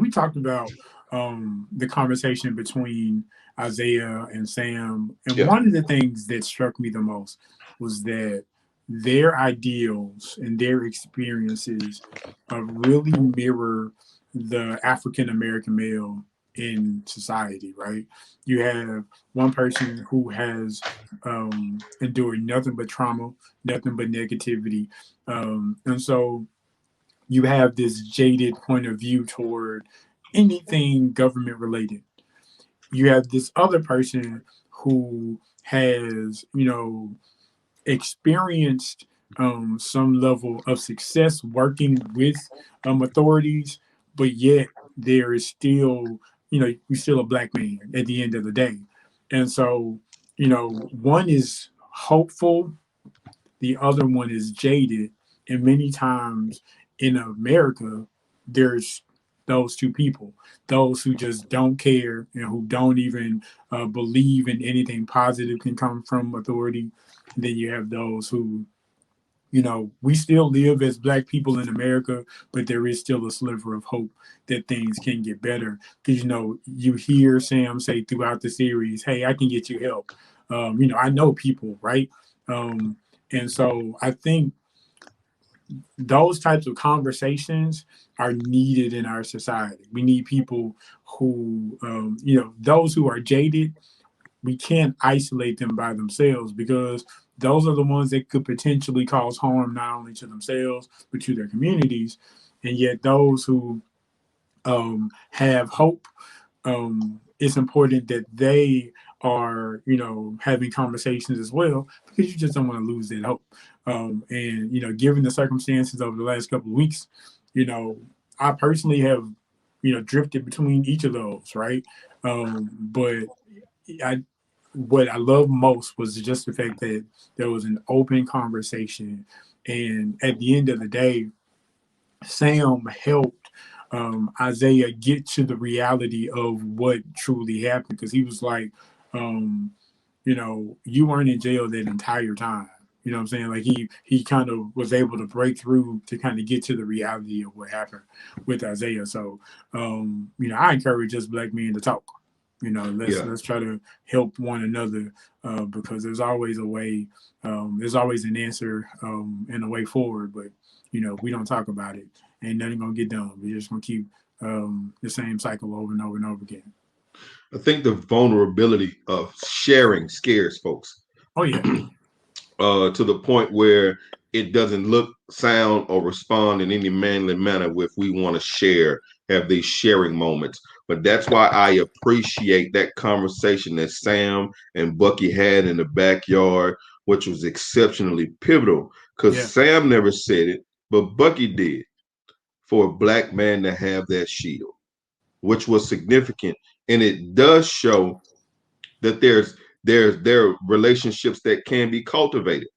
we talked about the conversation between Isaiah and Sam, and Yeah. one of the things that struck me the most was that their ideals and their experiences really mirror the African American male in society, right? You have one person who has endured nothing but trauma, nothing but negativity, and so you have this jaded point of view toward anything government related. You have this other person who has, experienced some level of success working with authorities, but yet there is still, you're still a black man at the end of the day. And so, one is hopeful, the other one is jaded. And many times in America, there's those two people, those who just don't care and who don't even believe in anything positive can come from authority. Then you have those who, we still live as black people in America, but there is still a sliver of hope that things can get better. Because, you hear Sam say throughout the series, hey, I can get you help. I know people, right? Um, and so I think those types of conversations are needed in our society. We need people who, those who are jaded, we can't isolate them by themselves because those are the ones that could potentially cause harm not only to themselves but to their communities. And yet, those who have hope, it's important that they are, having conversations as well because you just don't want to lose that hope. And given the circumstances over the last couple of weeks, you know, I personally have, drifted between each of those, right? But I what I love most was just the fact that there was an open conversation, and at the end of the day, Sam helped Isaiah get to the reality of what truly happened because he was like, um, you weren't in jail that entire time. You know what I'm saying? Like he kind of was able to break through to kind of get to the reality of what happened with Isaiah. So I encourage us black men to talk. Let's Yeah. let's try to help one another because there's always a way. There's always an answer and a way forward. But if we don't talk about it, ain't nothing gonna get done. We're just gonna keep the same cycle over and over and over again. I think the vulnerability of sharing scares folks Oh yeah, to the point where it doesn't look, sound, or respond in any manly manner if we want to share, have these sharing moments. But that's why I appreciate that conversation that Sam and Bucky had in the backyard, which was exceptionally pivotal because yeah, Sam never said it, but Bucky did, for a black man to have that shield, which was significant. And it does show that there are relationships that can be cultivated.